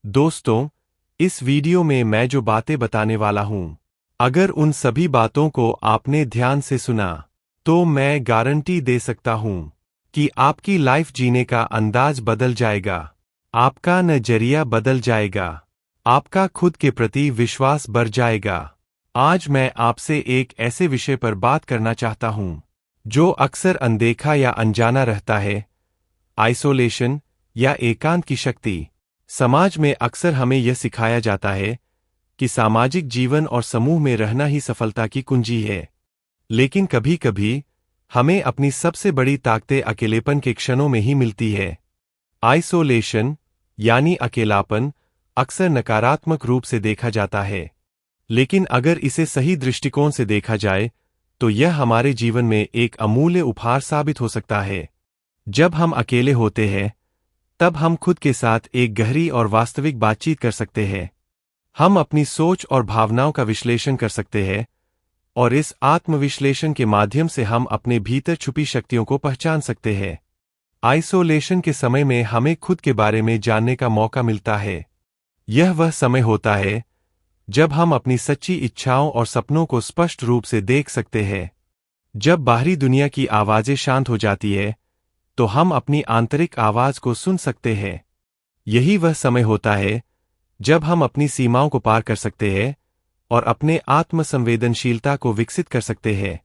दोस्तों, इस वीडियो में मैं जो बातें बताने वाला हूं, अगर उन सभी बातों को आपने ध्यान से सुना, तो मैं गारंटी दे सकता हूं कि आपकी लाइफ जीने का अंदाज बदल जाएगा, आपका नजरिया बदल जाएगा, आपका खुद के प्रति विश्वास बढ़ जाएगा। आज मैं आपसे एक ऐसे विषय पर बात करना चाहता हूं, जो अक्सर अनदेखा या अनजाना रहता है, आइसोलेशन या एकांत की शक्ति। समाज में अक्सर हमें यह सिखाया जाता है कि सामाजिक जीवन और समूह में रहना ही सफलता की कुंजी है। लेकिन कभी कभी हमें अपनी सबसे बड़ी ताकतें अकेलेपन के क्षणों में ही मिलती है। आइसोलेशन यानी अकेलापन अक्सर नकारात्मक रूप से देखा जाता है, लेकिन अगर इसे सही दृष्टिकोण से देखा जाए तो यह हमारे जीवन में एक अमूल्य उपहार साबित हो सकता है। जब हम अकेले होते हैं, तब हम खुद के साथ एक गहरी और वास्तविक बातचीत कर सकते हैं। हम अपनी सोच और भावनाओं का विश्लेषण कर सकते हैं, और इस आत्मविश्लेषण के माध्यम से हम अपने भीतर छुपी शक्तियों को पहचान सकते हैं। आइसोलेशन के समय में हमें खुद के बारे में जानने का मौका मिलता है। यह वह समय होता है जब हम अपनी सच्ची इच्छाओं और सपनों को स्पष्ट रूप से देख सकते हैं। जब बाहरी दुनिया की आवाजें शांत हो जाती है, तो हम अपनी आंतरिक आवाज को सुन सकते हैं। यही वह समय होता है जब हम अपनी सीमाओं को पार कर सकते हैं और अपने आत्मसंवेदनशीलता को विकसित कर सकते हैं।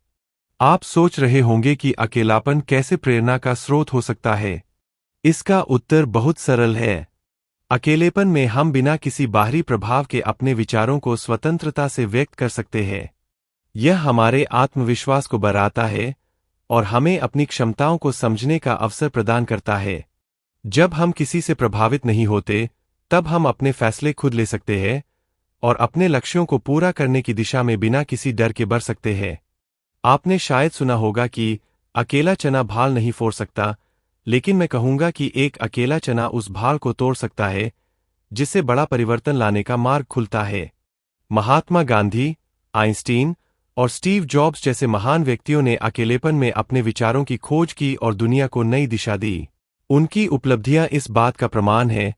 आप सोच रहे होंगे कि अकेलापन कैसे प्रेरणा का स्रोत हो सकता है। इसका उत्तर बहुत सरल है। अकेलेपन में हम बिना किसी बाहरी प्रभाव के अपने विचारों को स्वतंत्रता से व्यक्त कर सकते हैं। यह हमारे आत्मविश्वास को बढ़ाता है और हमें अपनी क्षमताओं को समझने का अवसर प्रदान करता है। जब हम किसी से प्रभावित नहीं होते, तब हम अपने फैसले खुद ले सकते हैं और अपने लक्ष्यों को पूरा करने की दिशा में बिना किसी डर के बढ़ सकते हैं। आपने शायद सुना होगा कि अकेला चना भाल नहीं फोड़ सकता, लेकिन मैं कहूंगा कि एक अकेला चना उस भाल को तोड़ सकता है जिससे बड़ा परिवर्तन लाने का मार्ग खुलता है। महात्मा गांधी, आइंस्टीन और स्टीव जॉब्स जैसे महान व्यक्तियों ने अकेलेपन में अपने विचारों की खोज की और दुनिया को नई दिशा दी। उनकी उपलब्धियां इस बात का प्रमाण है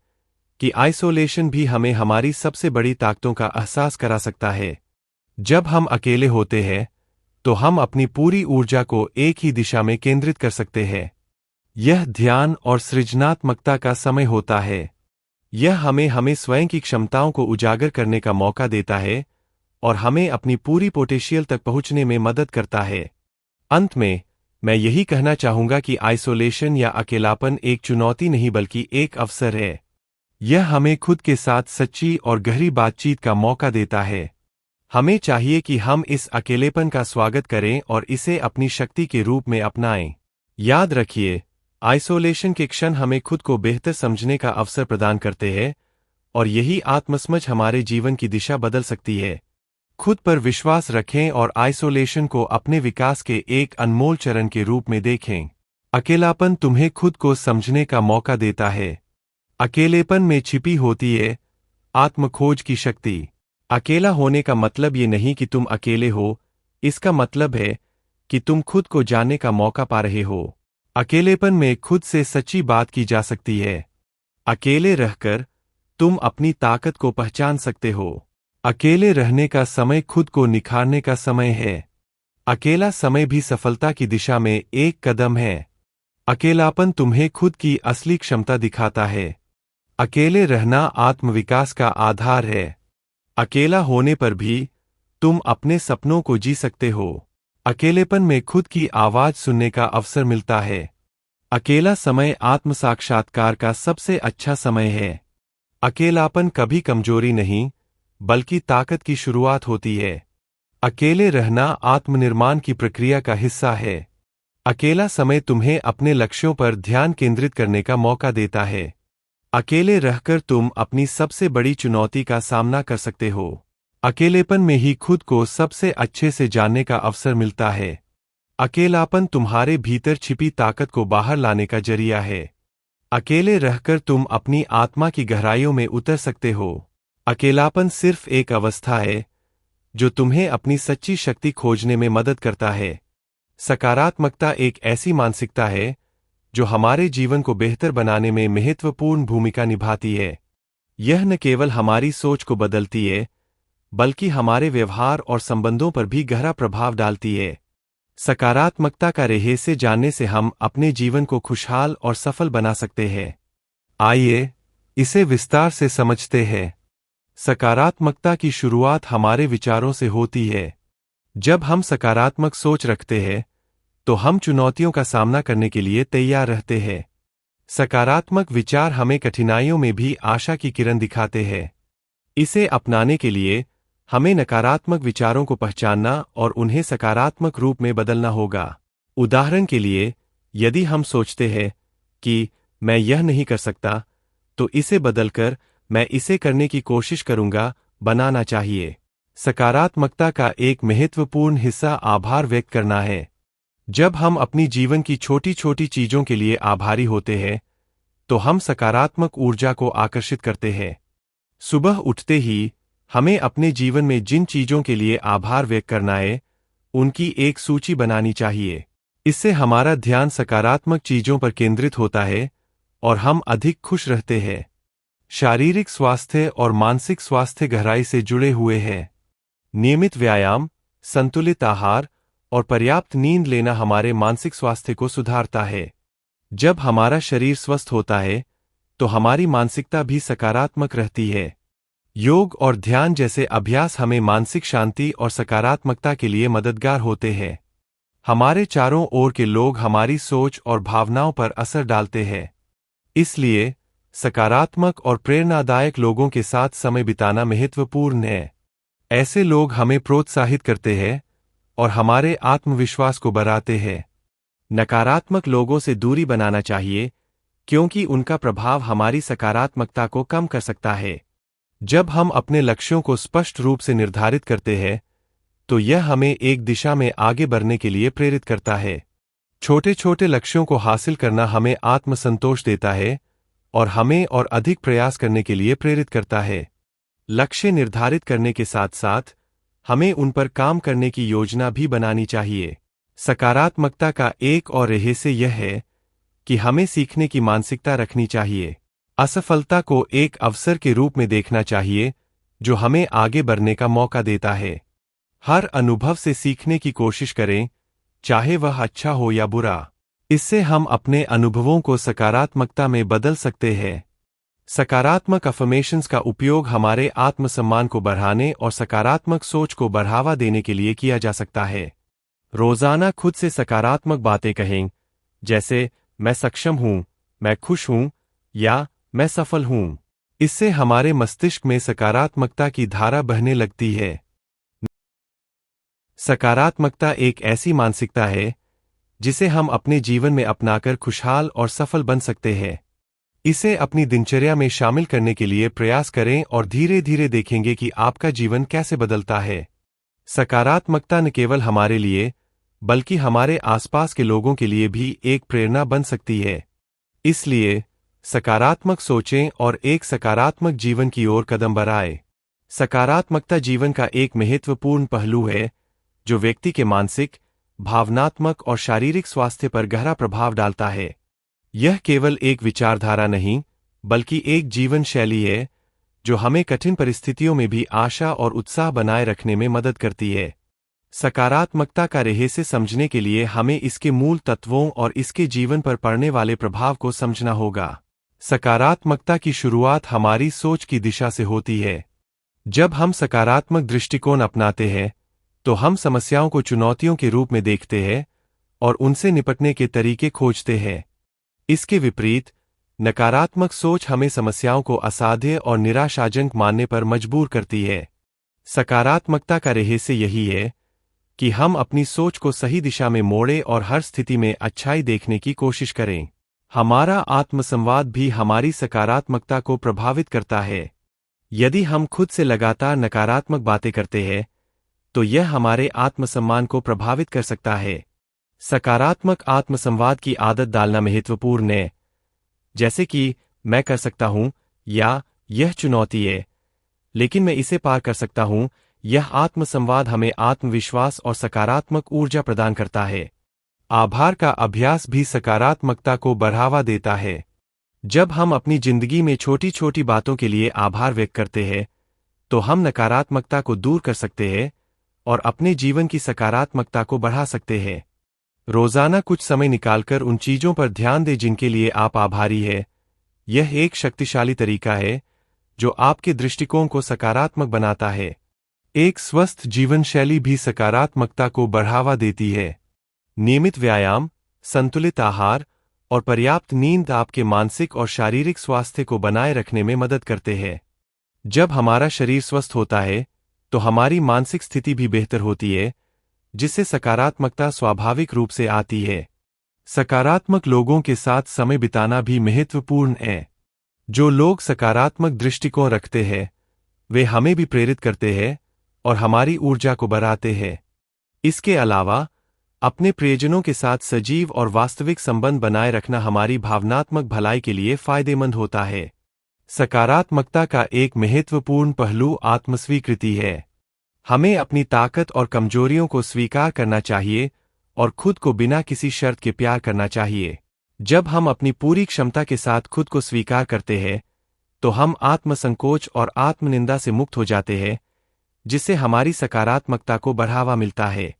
कि आइसोलेशन भी हमें हमारी सबसे बड़ी ताकतों का एहसास करा सकता है। जब हम अकेले होते हैं, तो हम अपनी पूरी ऊर्जा को एक ही दिशा में केंद्रित कर सकते हैं। यह ध्यान और सृजनात्मकता का समय होता है। यह हमें स्वयं की क्षमताओं को उजागर करने का मौका देता है और हमें अपनी पूरी पोटेंशियल तक पहुंचने में मदद करता है। अंत में मैं यही कहना चाहूंगा कि आइसोलेशन या अकेलापन एक चुनौती नहीं बल्कि एक अवसर है। यह हमें खुद के साथ सच्ची और गहरी बातचीत का मौका देता है। हमें चाहिए कि हम इस अकेलेपन का स्वागत करें और इसे अपनी शक्ति के रूप में अपनाएं। याद रखिए, आइसोलेशन के क्षण हमें खुद को बेहतर समझने का अवसर प्रदान करते हैं, और यही आत्मसमझ हमारे जीवन की दिशा बदल सकती है। खुद पर विश्वास रखें और आइसोलेशन को अपने विकास के एक अनमोल चरण के रूप में देखें। अकेलापन तुम्हें खुद को समझने का मौका देता है। अकेलेपन में छिपी होती है आत्मखोज की शक्ति। अकेला होने का मतलब ये नहीं कि तुम अकेले हो, इसका मतलब है कि तुम खुद को जानने का मौका पा रहे हो। अकेलेपन में खुद से सच्ची बात की जा सकती है। अकेले रहकर तुम अपनी ताकत को पहचान सकते हो। अकेले रहने का समय खुद को निखारने का समय है। अकेला समय भी सफलता की दिशा में एक कदम है। अकेलापन तुम्हें खुद की असली क्षमता दिखाता है। अकेले रहना आत्मविकास का आधार है। अकेला होने पर भी तुम अपने सपनों को जी सकते हो। अकेलेपन में खुद की आवाज सुनने का अवसर मिलता है। अकेला समय आत्मसाक्षात्कार का सबसे अच्छा समय है। अकेलापन कभी कमजोरी नहीं, बल्कि ताकत की शुरुआत होती है। अकेले रहना आत्मनिर्माण की प्रक्रिया का हिस्सा है। अकेला समय तुम्हें अपने लक्ष्यों पर ध्यान केंद्रित करने का मौका देता है। अकेले रहकर तुम अपनी सबसे बड़ी चुनौती का सामना कर सकते हो। अकेलेपन में ही खुद को सबसे अच्छे से जानने का अवसर मिलता है। अकेलापन तुम्हारे भीतर छिपी ताकत को बाहर लाने का जरिया है। अकेले रहकर तुम अपनी आत्मा की गहराइयों में उतर सकते हो। अकेलापन सिर्फ एक अवस्था है जो तुम्हें अपनी सच्ची शक्ति खोजने में मदद करता है। सकारात्मकता एक ऐसी मानसिकता है जो हमारे जीवन को बेहतर बनाने में महत्वपूर्ण भूमिका निभाती है। यह न केवल हमारी सोच को बदलती है, बल्कि हमारे व्यवहार और संबंधों पर भी गहरा प्रभाव डालती है। सकारात्मकता का रहस्य जानने से हम अपने जीवन को खुशहाल और सफल बना सकते हैं। आइए इसे विस्तार से समझते हैं। सकारात्मकता की शुरुआत हमारे विचारों से होती है। जब हम सकारात्मक सोच रखते हैं, तो हम चुनौतियों का सामना करने के लिए तैयार रहते हैं। सकारात्मक विचार हमें कठिनाइयों में भी आशा की किरण दिखाते हैं। इसे अपनाने के लिए हमें नकारात्मक विचारों को पहचानना और उन्हें सकारात्मक रूप में बदलना होगा। उदाहरण के लिए, यदि हम सोचते हैं कि मैं यह नहीं कर सकता, तो इसे बदलकर मैं इसे करने की कोशिश करूंगा बनाना चाहिए। सकारात्मकता का एक महत्वपूर्ण हिस्सा आभार व्यक्त करना है। जब हम अपनी जीवन की छोटी छोटी चीजों के लिए आभारी होते हैं, तो हम सकारात्मक ऊर्जा को आकर्षित करते हैं। सुबह उठते ही हमें अपने जीवन में जिन चीजों के लिए आभार व्यक्त करना है, उनकी एक सूची बनानी चाहिए। इससे हमारा ध्यान सकारात्मक चीजों पर केंद्रित होता है और हम अधिक खुश रहते हैं। शारीरिक स्वास्थ्य और मानसिक स्वास्थ्य गहराई से जुड़े हुए हैं। नियमित व्यायाम, संतुलित आहार और पर्याप्त नींद लेना हमारे मानसिक स्वास्थ्य को सुधारता है। जब हमारा शरीर स्वस्थ होता है, तो हमारी मानसिकता भी सकारात्मक रहती है। योग और ध्यान जैसे अभ्यास हमें मानसिक शांति और सकारात्मकता के लिए मददगार होते हैं। हमारे चारों ओर के लोग हमारी सोच और भावनाओं पर असर डालते हैं। इसलिए सकारात्मक और प्रेरणादायक लोगों के साथ समय बिताना महत्वपूर्ण है। ऐसे लोग हमें प्रोत्साहित करते हैं और हमारे आत्मविश्वास को बढ़ाते हैं। नकारात्मक लोगों से दूरी बनाना चाहिए, क्योंकि उनका प्रभाव हमारी सकारात्मकता को कम कर सकता है। जब हम अपने लक्ष्यों को स्पष्ट रूप से निर्धारित करते हैं, तो यह हमें एक दिशा में आगे बढ़ने के लिए प्रेरित करता है। छोटे छोटे लक्ष्यों को हासिल करना हमें आत्मसंतोष देता है और हमें और अधिक प्रयास करने के लिए प्रेरित करता है। लक्ष्य निर्धारित करने के साथ साथ हमें उन पर काम करने की योजना भी बनानी चाहिए। सकारात्मकता का एक और रहस्य यह है कि हमें सीखने की मानसिकता रखनी चाहिए। असफलता को एक अवसर के रूप में देखना चाहिए, जो हमें आगे बढ़ने का मौका देता है। हर अनुभव से सीखने की कोशिश करें, चाहे वह अच्छा हो या बुरा। इससे हम अपने अनुभवों को सकारात्मकता में बदल सकते हैं। सकारात्मक अफर्मेशंस का उपयोग हमारे आत्मसम्मान को बढ़ाने और सकारात्मक सोच को बढ़ावा देने के लिए किया जा सकता है। रोजाना खुद से सकारात्मक बातें कहें, जैसे मैं सक्षम हूं, मैं खुश हूं या मैं सफल हूं। इससे हमारे मस्तिष्क में सकारात्मकता की धारा बहने लगती है। सकारात्मकता एक ऐसी मानसिकता है जिसे हम अपने जीवन में अपनाकर खुशहाल और सफल बन सकते हैं। इसे अपनी दिनचर्या में शामिल करने के लिए प्रयास करें और धीरे धीरे देखेंगे कि आपका जीवन कैसे बदलता है। सकारात्मकता न केवल हमारे लिए, बल्कि हमारे आसपास के लोगों के लिए भी एक प्रेरणा बन सकती है। इसलिए सकारात्मक सोचें और एक सकारात्मक जीवन की ओर कदम बढ़ाएं। सकारात्मकता जीवन का एक महत्वपूर्ण पहलू है, जो व्यक्ति के मानसिक, भावनात्मक और शारीरिक स्वास्थ्य पर गहरा प्रभाव डालता है। यह केवल एक विचारधारा नहीं, बल्कि एक जीवन शैली है, जो हमें कठिन परिस्थितियों में भी आशा और उत्साह बनाए रखने में मदद करती है। सकारात्मकता का रहस्य समझने के लिए हमें इसके मूल तत्वों और इसके जीवन पर पड़ने वाले प्रभाव को समझना होगा। सकारात्मकता की शुरुआत हमारी सोच की दिशा से होती है। जब हम सकारात्मक दृष्टिकोण अपनाते हैं, तो हम समस्याओं को चुनौतियों के रूप में देखते हैं और उनसे निपटने के तरीके खोजते हैं। इसके विपरीत, नकारात्मक सोच हमें समस्याओं को असाध्य और निराशाजनक मानने पर मजबूर करती है। सकारात्मकता का रहस्य यही है कि हम अपनी सोच को सही दिशा में मोड़ें और हर स्थिति में अच्छाई देखने की कोशिश करें। हमारा आत्मसंवाद भी हमारी सकारात्मकता को प्रभावित करता है। यदि हम खुद से लगातार नकारात्मक बातें करते हैं, तो यह हमारे आत्मसम्मान को प्रभावित कर सकता है। सकारात्मक आत्मसंवाद की आदत डालना महत्वपूर्ण है, जैसे कि मैं कर सकता हूं या यह चुनौती है, लेकिन मैं इसे पार कर सकता हूं। यह आत्मसंवाद हमें आत्मविश्वास और सकारात्मक ऊर्जा प्रदान करता है। आभार का अभ्यास भी सकारात्मकता को बढ़ावा देता है। जब हम अपनी जिंदगी में छोटी छोटी बातों के लिए आभार व्यक्त करते हैं, तो हम नकारात्मकता को दूर कर सकते हैं और अपने जीवन की सकारात्मकता को बढ़ा सकते हैं। रोजाना कुछ समय निकालकर उन चीजों पर ध्यान दें जिनके लिए आप आभारी हैं। यह एक शक्तिशाली तरीका है जो आपके दृष्टिकोण को सकारात्मक बनाता है। एक स्वस्थ जीवन शैली भी सकारात्मकता को बढ़ावा देती है। नियमित व्यायाम, संतुलित आहार और पर्याप्त नींद आपके मानसिक और शारीरिक स्वास्थ्य को बनाए रखने में मदद करते हैं। जब हमारा शरीर स्वस्थ होता है, तो हमारी मानसिक स्थिति भी बेहतर होती है, जिससे सकारात्मकता स्वाभाविक रूप से आती है। सकारात्मक लोगों के साथ समय बिताना भी महत्वपूर्ण है। जो लोग सकारात्मक दृष्टिकोण रखते हैं, वे हमें भी प्रेरित करते हैं और हमारी ऊर्जा को बढ़ाते हैं। इसके अलावा, अपने प्रियजनों के साथ सजीव और वास्तविक संबंध बनाए रखना हमारी भावनात्मक भलाई के लिए फायदेमंद होता है। सकारात्मकता का एक महत्वपूर्ण पहलू आत्मस्वीकृति है। हमें अपनी ताकत और कमजोरियों को स्वीकार करना चाहिए और खुद को बिना किसी शर्त के प्यार करना चाहिए। जब हम अपनी पूरी क्षमता के साथ खुद को स्वीकार करते हैं, तो हम आत्मसंकोच और आत्मनिंदा से मुक्त हो जाते हैं, जिससे हमारी सकारात्मकता को बढ़ावा मिलता है।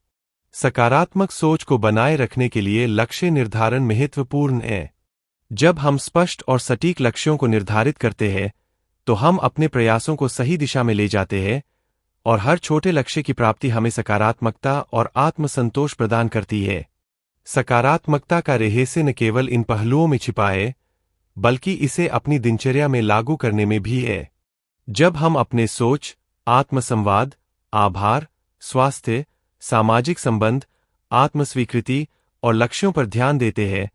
सकारात्मक सोच को बनाए रखने के लिए लक्ष्य निर्धारण महत्वपूर्ण है। जब हम स्पष्ट और सटीक लक्ष्यों को निर्धारित करते हैं, तो हम अपने प्रयासों को सही दिशा में ले जाते हैं और हर छोटे लक्ष्य की प्राप्ति हमें सकारात्मकता और आत्मसंतोष प्रदान करती है। सकारात्मकता का रहस्य न केवल इन पहलुओं में छिपा है, बल्कि इसे अपनी दिनचर्या में लागू करने में भी है। जब हम अपने सोच, आत्मसंवाद, आभार, स्वास्थ्य, सामाजिक संबंध, आत्मस्वीकृति और लक्ष्यों पर ध्यान देते हैं,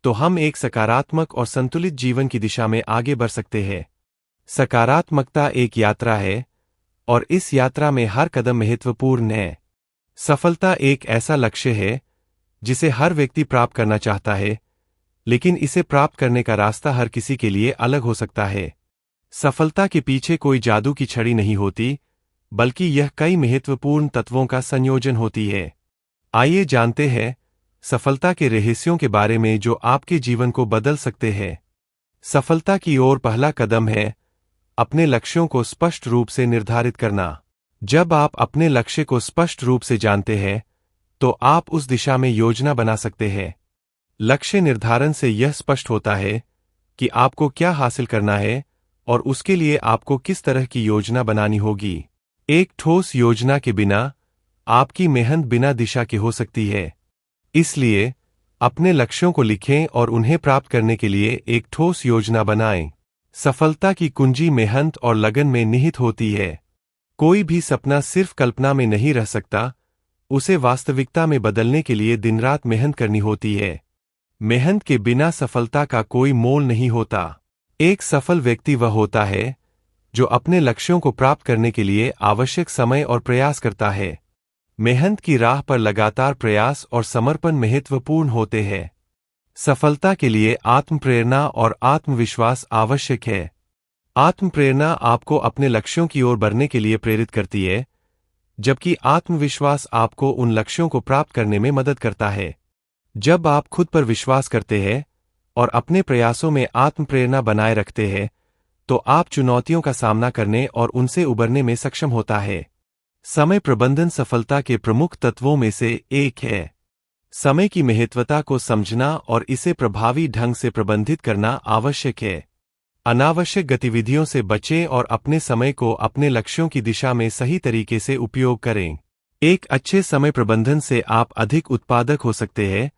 तो हम एक सकारात्मक और संतुलित जीवन की दिशा में आगे बढ़ सकते हैं। सकारात्मकता एक यात्रा है और इस यात्रा में हर कदम महत्वपूर्ण है। सफलता एक ऐसा लक्ष्य है जिसे हर व्यक्ति प्राप्त करना चाहता है, लेकिन इसे प्राप्त करने का रास्ता हर किसी के लिए अलग हो सकता है। सफलता के पीछे कोई जादू की छड़ी नहीं होती, बल्कि यह कई महत्वपूर्ण तत्वों का संयोजन होती है। आइए जानते हैं सफलता के रहस्यों के बारे में जो आपके जीवन को बदल सकते हैं। सफलता की ओर पहला कदम है अपने लक्ष्यों को स्पष्ट रूप से निर्धारित करना। जब आप अपने लक्ष्य को स्पष्ट रूप से जानते हैं, तो आप उस दिशा में योजना बना सकते हैं। लक्ष्य निर्धारण से यह स्पष्ट होता है कि आपको क्या हासिल करना है और उसके लिए आपको किस तरह की योजना बनानी होगी। एक ठोस योजना के बिना आपकी मेहनत बिना दिशा के हो सकती है। इसलिए अपने लक्ष्यों को लिखें और उन्हें प्राप्त करने के लिए एक ठोस योजना बनाएं। सफलता की कुंजी मेहनत और लगन में निहित होती है। कोई भी सपना सिर्फ कल्पना में नहीं रह सकता, उसे वास्तविकता में बदलने के लिए दिन रात मेहनत करनी होती है। मेहनत के बिना सफलता का कोई मोल नहीं होता। एक सफल व्यक्ति वह होता है जो अपने लक्ष्यों को प्राप्त करने के लिए आवश्यक समय और प्रयास करता है। मेहनत की राह पर लगातार प्रयास और समर्पण महत्वपूर्ण होते हैं। सफलता के लिए आत्मप्रेरणा और आत्मविश्वास आवश्यक है। आत्मप्रेरणा आपको अपने लक्ष्यों की ओर बढ़ने के लिए प्रेरित करती है, जबकि आत्मविश्वास आपको उन लक्ष्यों को प्राप्त करने में मदद करता है। जब आप खुद पर विश्वास करते हैं और अपने प्रयासों में आत्मप्रेरणा बनाए रखते हैं, तो आप चुनौतियों का सामना करने और उनसे उबरने में सक्षम होता है। समय प्रबंधन सफलता के प्रमुख तत्वों में से एक है। समय की महत्वता को समझना और इसे प्रभावी ढंग से प्रबंधित करना आवश्यक है। अनावश्यक गतिविधियों से बचें और अपने समय को अपने लक्ष्यों की दिशा में सही तरीके से उपयोग करें। एक अच्छे समय प्रबंधन से आप अधिक उत्पादक हो सकते हैं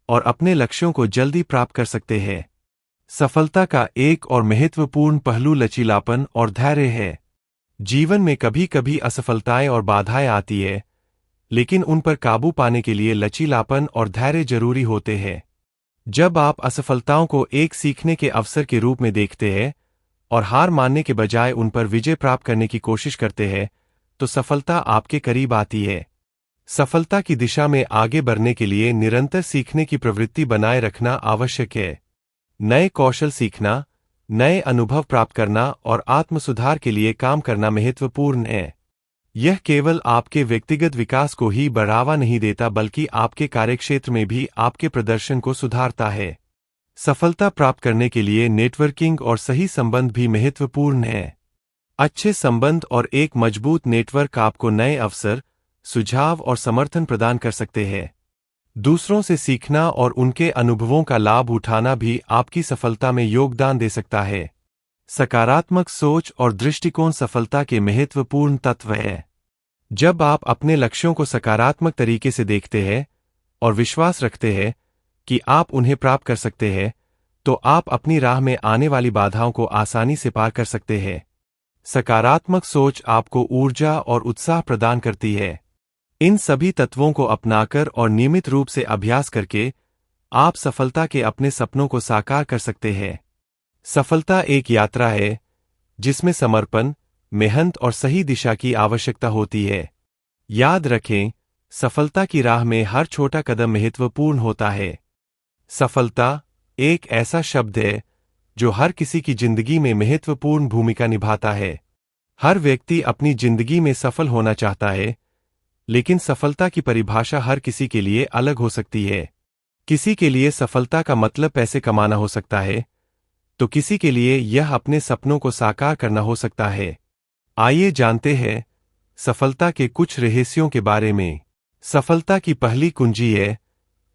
और अपने लक्ष्यों को जल्दी प्राप्त कर सकते हैं। सफलता का एक और महत्वपूर्ण पहलू लचीलापन और धैर्य है। जीवन में कभी कभी असफलताएं और बाधाएं आती है, लेकिन उन पर काबू पाने के लिए लचीलापन और धैर्य जरूरी होते हैं। जब आप असफलताओं को एक सीखने के अवसर के रूप में देखते हैं और हार मानने के बजाय उन पर विजय प्राप्त करने की कोशिश करते हैं, तो सफलता आपके करीब आती है। सफलता की दिशा में आगे बढ़ने के लिए निरंतर सीखने की प्रवृत्ति बनाए रखना आवश्यक है। नए कौशल सीखना, नए अनुभव प्राप्त करना और आत्मसुधार के लिए काम करना महत्वपूर्ण है। यह केवल आपके व्यक्तिगत विकास को ही बढ़ावा नहीं देता, बल्कि आपके कार्यक्षेत्र में भी आपके प्रदर्शन को सुधारता है। सफलता प्राप्त करने के लिए नेटवर्किंग और सही संबंध भी महत्वपूर्ण है। अच्छे संबंध और एक मजबूत नेटवर्क आपको नए अवसर, सुझाव और समर्थन प्रदान कर सकते हैं। दूसरों से सीखना और उनके अनुभवों का लाभ उठाना भी आपकी सफलता में योगदान दे सकता है। सकारात्मक सोच और दृष्टिकोण सफलता के महत्वपूर्ण तत्व है। जब आप अपने लक्ष्यों को सकारात्मक तरीके से देखते हैं और विश्वास रखते हैं कि आप उन्हें प्राप्त कर सकते हैं, तो आप अपनी राह में आने वाली बाधाओं को आसानी से पार कर सकते हैं। सकारात्मक सोच आपको ऊर्जा और उत्साह प्रदान करती है। इन सभी तत्वों को अपनाकर और नियमित रूप से अभ्यास करके आप सफलता के अपने सपनों को साकार कर सकते हैं। सफलता एक यात्रा है जिसमें समर्पण, मेहनत और सही दिशा की आवश्यकता होती है। याद रखें, सफलता की राह में हर छोटा कदम महत्वपूर्ण होता है। सफलता एक ऐसा शब्द है जो हर किसी की जिंदगी में महत्वपूर्ण भूमिका निभाता है। हर व्यक्ति अपनी जिंदगी में सफल होना चाहता है, लेकिन सफलता की परिभाषा हर किसी के लिए अलग हो सकती है। किसी के लिए सफलता का मतलब पैसे कमाना हो सकता है, तो किसी के लिए यह अपने सपनों को साकार करना हो सकता है। आइए जानते हैं सफलता के कुछ रहस्यों के बारे में। सफलता की पहली कुंजी है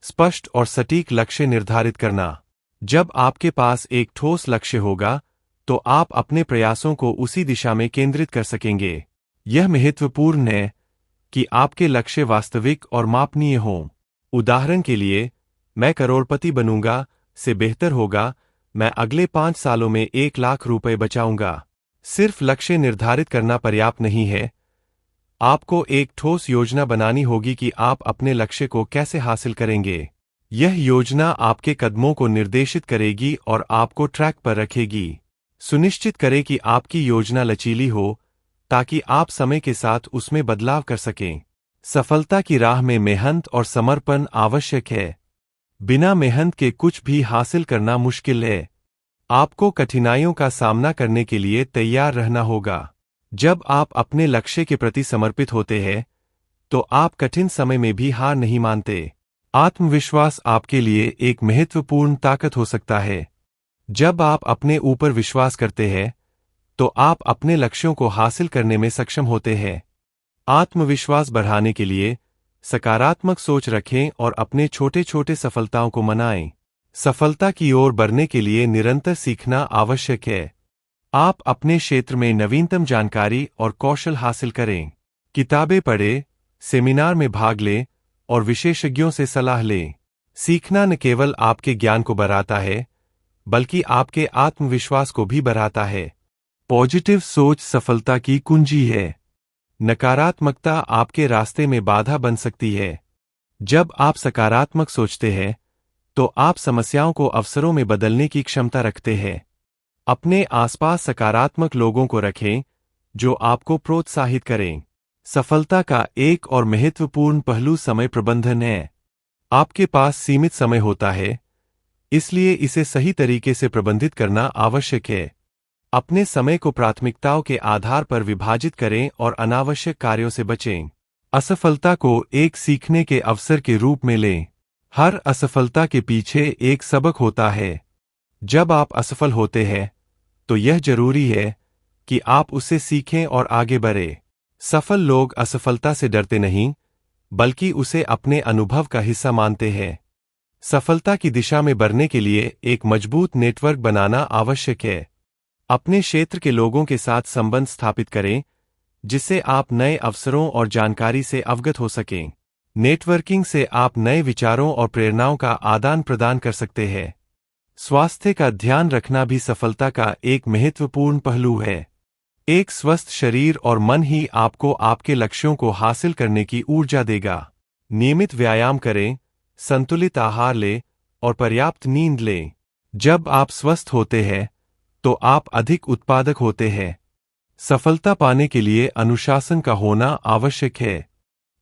स्पष्ट और सटीक लक्ष्य निर्धारित करना। जब आपके पास एक ठोस लक्ष्य होगा, तो आप अपने प्रयासों को उसी दिशा में केंद्रित कर सकेंगे। यह महत्वपूर्ण है कि आपके लक्ष्य वास्तविक और मापनीय हों। उदाहरण के लिए, मैं करोड़पति बनूंगा से बेहतर होगा मैं अगले 5 सालों में 1 लाख रुपए बचाऊंगा। सिर्फ लक्ष्य निर्धारित करना पर्याप्त नहीं है। आपको एक ठोस योजना बनानी होगी कि आप अपने लक्ष्य को कैसे हासिल करेंगे। यह योजना आपके कदमों को निर्देशित करेगी और आपको ट्रैक पर रखेगी। सुनिश्चित करें कि आपकी योजना लचीली हो, ताकि आप समय के साथ उसमें बदलाव कर सकें। सफलता की राह में मेहनत और समर्पण आवश्यक है। बिना मेहनत के कुछ भी हासिल करना मुश्किल है। आपको कठिनाइयों का सामना करने के लिए तैयार रहना होगा। जब आप अपने लक्ष्य के प्रति समर्पित होते हैं, तो आप कठिन समय में भी हार नहीं मानते। आत्मविश्वास आपके लिए एक महत्वपूर्ण ताकत हो सकता है। जब आप अपने ऊपर विश्वास करते हैं, तो आप अपने लक्ष्यों को हासिल करने में सक्षम होते हैं। आत्मविश्वास बढ़ाने के लिए सकारात्मक सोच रखें और अपने छोटे छोटे सफलताओं को मनाएं। सफलता की ओर बढ़ने के लिए निरंतर सीखना आवश्यक है। आप अपने क्षेत्र में नवीनतम जानकारी और कौशल हासिल करें। किताबें पढ़ें, सेमिनार में भाग लें और विशेषज्ञों से सलाह लें। सीखना न केवल आपके ज्ञान को बढ़ाता है, बल्कि आपके आत्मविश्वास को भी बढ़ाता है। पॉजिटिव सोच सफलता की कुंजी है। नकारात्मकता आपके रास्ते में बाधा बन सकती है। जब आप सकारात्मक सोचते हैं, तो आप समस्याओं को अवसरों में बदलने की क्षमता रखते हैं। अपने आसपास सकारात्मक लोगों को रखें, जो आपको प्रोत्साहित करें। सफलता का एक और महत्वपूर्ण पहलू समय प्रबंधन है। आपके पास सीमित समय होता है, इसलिए इसे सही तरीके से प्रबंधित करना आवश्यक है। अपने समय को प्राथमिकताओं के आधार पर विभाजित करें और अनावश्यक कार्यों से बचें। असफलता को एक सीखने के अवसर के रूप में लें। हर असफलता के पीछे एक सबक होता है। जब आप असफल होते हैं, तो यह जरूरी है कि आप उससे सीखें और आगे बढ़ें। सफल लोग असफलता से डरते नहीं, बल्कि उसे अपने अनुभव का हिस्सा मानते हैं। सफलता की दिशा में बढ़ने के लिए एक मजबूत नेटवर्क बनाना आवश्यक है। अपने क्षेत्र के लोगों के साथ संबंध स्थापित करें, जिससे आप नए अवसरों और जानकारी से अवगत हो सकें। नेटवर्किंग से आप नए विचारों और प्रेरणाओं का आदान प्रदान कर सकते हैं। स्वास्थ्य का ध्यान रखना भी सफलता का एक महत्वपूर्ण पहलू है। एक स्वस्थ शरीर और मन ही आपको आपके लक्ष्यों को हासिल करने की ऊर्जा देगा। नियमित व्यायाम करें, संतुलित आहार लें और पर्याप्त नींद लें। जब आप स्वस्थ होते हैं, तो आप अधिक उत्पादक होते हैं। सफलता पाने के लिए अनुशासन का होना आवश्यक है।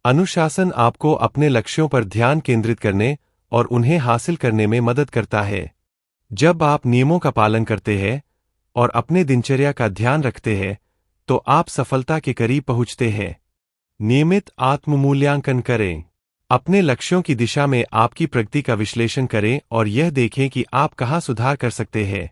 अनुशासन आपको अपने लक्ष्यों पर ध्यान केंद्रित करने और उन्हें हासिल करने में मदद करता है। जब आप नियमों का पालन करते हैं और अपने दिनचर्या का ध्यान रखते हैं, तो आप सफलता के करीब पहुंचते हैं। नियमित आत्म मूल्यांकन करें। अपने लक्ष्यों की दिशा में आपकी प्रगति का विश्लेषण करें और यह देखें कि आप कहाँ सुधार कर सकते हैं।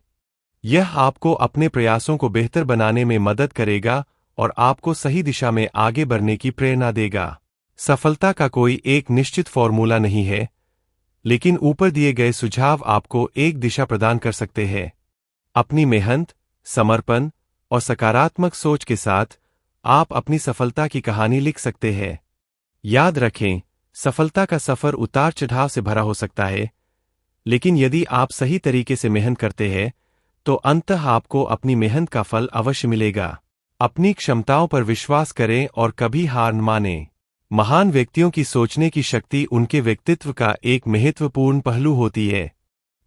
यह आपको अपने प्रयासों को बेहतर बनाने में मदद करेगा और आपको सही दिशा में आगे बढ़ने की प्रेरणा देगा। सफलता का कोई एक निश्चित फॉर्मूला नहीं है, लेकिन ऊपर दिए गए सुझाव आपको एक दिशा प्रदान कर सकते हैं। अपनी मेहनत, समर्पण और सकारात्मक सोच के साथ आप अपनी सफलता की कहानी लिख सकते हैं। याद रखें, सफलता का सफर उतार चढ़ाव से भरा हो सकता है, लेकिन यदि आप सही तरीके से मेहनत करते हैं तो अंततः आपको अपनी मेहनत का फल अवश्य मिलेगा। अपनी क्षमताओं पर विश्वास करें और कभी हार न मानें। महान व्यक्तियों की सोचने की शक्ति उनके व्यक्तित्व का एक महत्वपूर्ण पहलू होती है।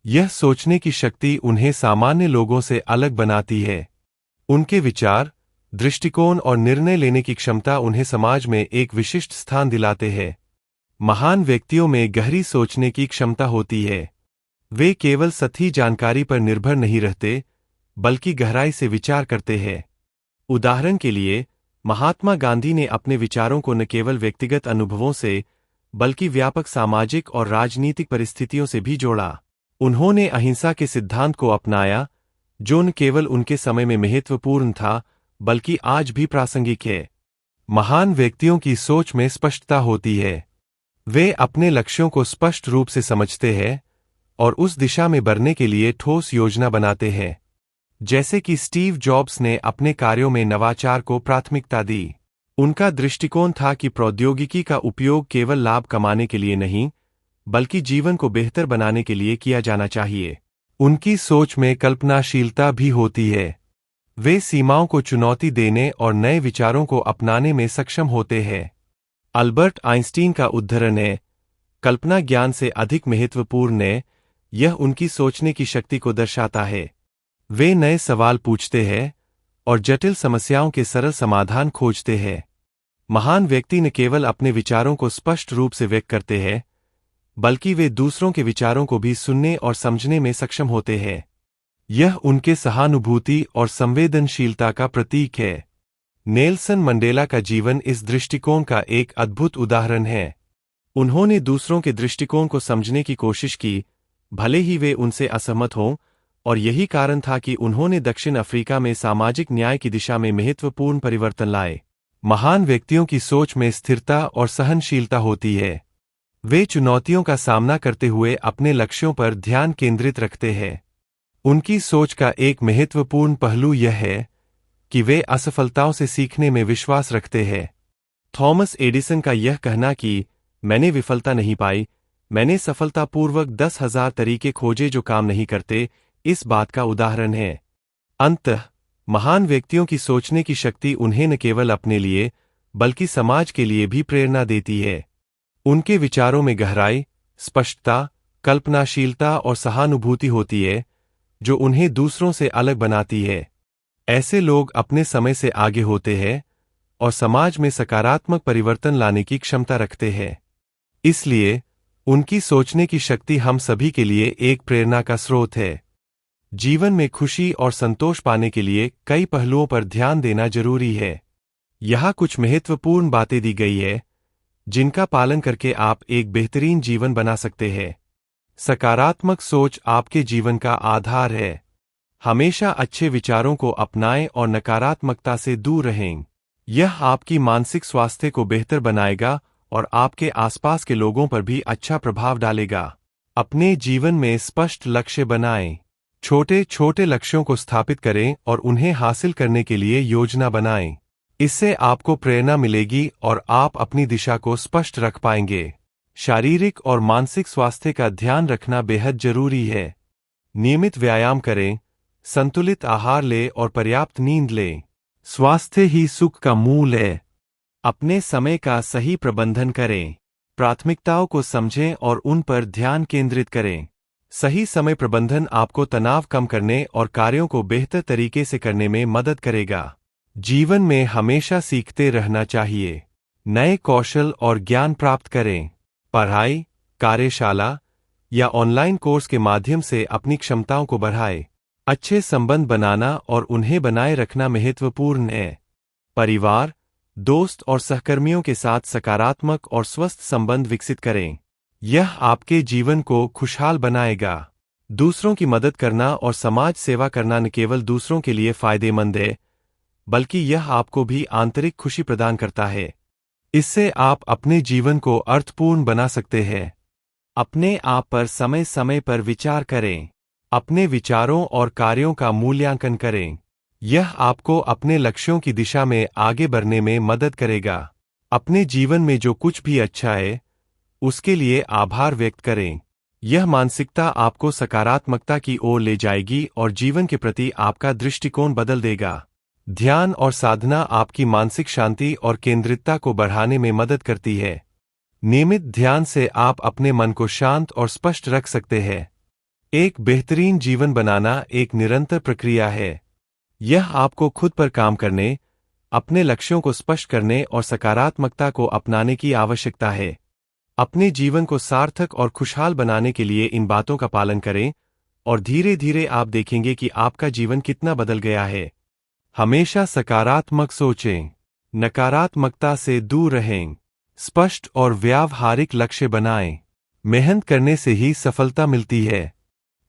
यह सोचने की शक्ति उन्हें सामान्य लोगों से अलग बनाती है। उनके विचार, दृष्टिकोण और निर्णय लेने की क्षमता उन्हें समाज में एक विशिष्ट स्थान दिलाते हैं। महान व्यक्तियों में गहरी सोचने की क्षमता होती है। वे केवल सतही जानकारी पर निर्भर नहीं रहते, बल्कि गहराई से विचार करते हैं। उदाहरण के लिए, महात्मा गांधी ने अपने विचारों को न केवल व्यक्तिगत अनुभवों से, बल्कि व्यापक सामाजिक और राजनीतिक परिस्थितियों से भी जोड़ा। उन्होंने अहिंसा के सिद्धांत को अपनाया, जो न केवल उनके समय में महत्वपूर्ण था, बल्कि आज भी प्रासंगिक है। महान व्यक्तियों की सोच में स्पष्टता होती है। वे अपने लक्ष्यों को स्पष्ट रूप से समझते हैं और उस दिशा में बढ़ने के लिए ठोस योजना बनाते हैं। जैसे कि स्टीव जॉब्स ने अपने कार्यों में नवाचार को प्राथमिकता दी। उनका दृष्टिकोण था कि प्रौद्योगिकी का उपयोग केवल लाभ कमाने के लिए नहीं, बल्कि जीवन को बेहतर बनाने के लिए किया जाना चाहिए। उनकी सोच में कल्पनाशीलता भी होती है। वे सीमाओं को चुनौती देने और नए विचारों को अपनाने में सक्षम होते हैं। अल्बर्ट आइंस्टीन का उद्धरण है, कल्पना ज्ञान से अधिक महत्वपूर्ण है। यह उनकी सोचने की शक्ति को दर्शाता है। वे नए सवाल पूछते हैं और जटिल समस्याओं के सरल समाधान खोजते हैं। महान व्यक्ति न केवल अपने विचारों को स्पष्ट रूप से व्यक्त करते हैं, बल्कि वे दूसरों के विचारों को भी सुनने और समझने में सक्षम होते हैं। यह उनके सहानुभूति और संवेदनशीलता का प्रतीक है। नेल्सन मंडेला का जीवन इस दृष्टिकोण का एक अद्भुत उदाहरण है। उन्होंने दूसरों के दृष्टिकोण को समझने की कोशिश की, भले ही वे उनसे असहमत हों, और यही कारण था कि उन्होंने दक्षिण अफ्रीका में सामाजिक न्याय की दिशा में महत्वपूर्ण परिवर्तन लाए। महान व्यक्तियों की सोच में स्थिरता और सहनशीलता होती है। वे चुनौतियों का सामना करते हुए अपने लक्ष्यों पर ध्यान केंद्रित रखते हैं। उनकी सोच का एक महत्वपूर्ण पहलू यह है कि वे असफलताओं से सीखने में विश्वास रखते हैं। थॉमस एडिसन का यह कहना कि मैंने विफलता नहीं पाई, मैंने सफलतापूर्वक 10,000 तरीके खोजे जो काम नहीं करते, इस बात का उदाहरण है। अंततः महान व्यक्तियों की सोचने की शक्ति उन्हें न केवल अपने लिए, बल्कि समाज के लिए भी प्रेरणा देती है। उनके विचारों में गहराई, स्पष्टता, कल्पनाशीलता और सहानुभूति होती है, जो उन्हें दूसरों से अलग बनाती है। ऐसे लोग अपने समय से आगे होते हैं और समाज में सकारात्मक परिवर्तन लाने की क्षमता रखते हैं। इसलिए उनकी सोचने की शक्ति हम सभी के लिए एक प्रेरणा का स्रोत है। जीवन में खुशी और संतोष पाने के लिए कई पहलुओं पर ध्यान देना जरूरी है। यहाँ कुछ महत्वपूर्ण बातें दी गई है, जिनका पालन करके आप एक बेहतरीन जीवन बना सकते हैं। सकारात्मक सोच आपके जीवन का आधार है। हमेशा अच्छे विचारों को अपनाएं और नकारात्मकता से दूर रहें। यह आपकी मानसिक स्वास्थ्य को बेहतर बनाएगा और आपके आसपास के लोगों पर भी अच्छा प्रभाव डालेगा। अपने जीवन में स्पष्ट लक्ष्य बनाएं। छोटे छोटे लक्ष्यों को स्थापित करें और उन्हें हासिल करने के लिए योजना बनाएं। इससे आपको प्रेरणा मिलेगी और आप अपनी दिशा को स्पष्ट रख पाएंगे। शारीरिक और मानसिक स्वास्थ्य का ध्यान रखना बेहद जरूरी है। नियमित व्यायाम करें, संतुलित आहार लें और पर्याप्त नींद लें। स्वास्थ्य ही सुख का मूल है। अपने समय का सही प्रबंधन करें। प्राथमिकताओं को समझें और उन पर ध्यान केंद्रित करें। सही समय प्रबंधन आपको तनाव कम करने और कार्यों को बेहतर तरीके से करने में मदद करेगा। जीवन में हमेशा सीखते रहना चाहिए। नए कौशल और ज्ञान प्राप्त करें। पढ़ाई, कार्यशाला या ऑनलाइन कोर्स के माध्यम से अपनी क्षमताओं को बढ़ाएं। अच्छे संबंध बनाना और उन्हें बनाए रखना महत्वपूर्ण है। परिवार, दोस्त और सहकर्मियों के साथ सकारात्मक और स्वस्थ संबंध विकसित करें। यह आपके जीवन को खुशहाल बनाएगा। दूसरों की मदद करना और समाज सेवा करना न केवल दूसरों के लिए फायदेमंद है, बल्कि यह आपको भी आंतरिक खुशी प्रदान करता है। इससे आप अपने जीवन को अर्थपूर्ण बना सकते हैं। अपने आप पर समय समय पर विचार करें। अपने विचारों और कार्यों का मूल्यांकन करें। यह आपको अपने लक्ष्यों की दिशा में आगे बढ़ने में मदद करेगा। अपने जीवन में जो कुछ भी अच्छा है, उसके लिए आभार व्यक्त करें। यह मानसिकता आपको सकारात्मकता की ओर ले जाएगी और जीवन के प्रति आपका दृष्टिकोण बदल देगा। ध्यान और साधना आपकी मानसिक शांति और केंद्रितता को बढ़ाने में मदद करती है। नियमित ध्यान से आप अपने मन को शांत और स्पष्ट रख सकते हैं। एक बेहतरीन जीवन बनाना एक निरंतर प्रक्रिया है। यह आपको खुद पर काम करने, अपने लक्ष्यों को स्पष्ट करने और सकारात्मकता को अपनाने की आवश्यकता है। अपने जीवन को सार्थक और खुशहाल बनाने के लिए इन बातों का पालन करें और धीरे धीरे आप देखेंगे कि आपका जीवन कितना बदल गया है। हमेशा सकारात्मक सोचें। नकारात्मकता से दूर रहें। स्पष्ट और व्यावहारिक लक्ष्य बनाएं। मेहनत करने से ही सफलता मिलती है।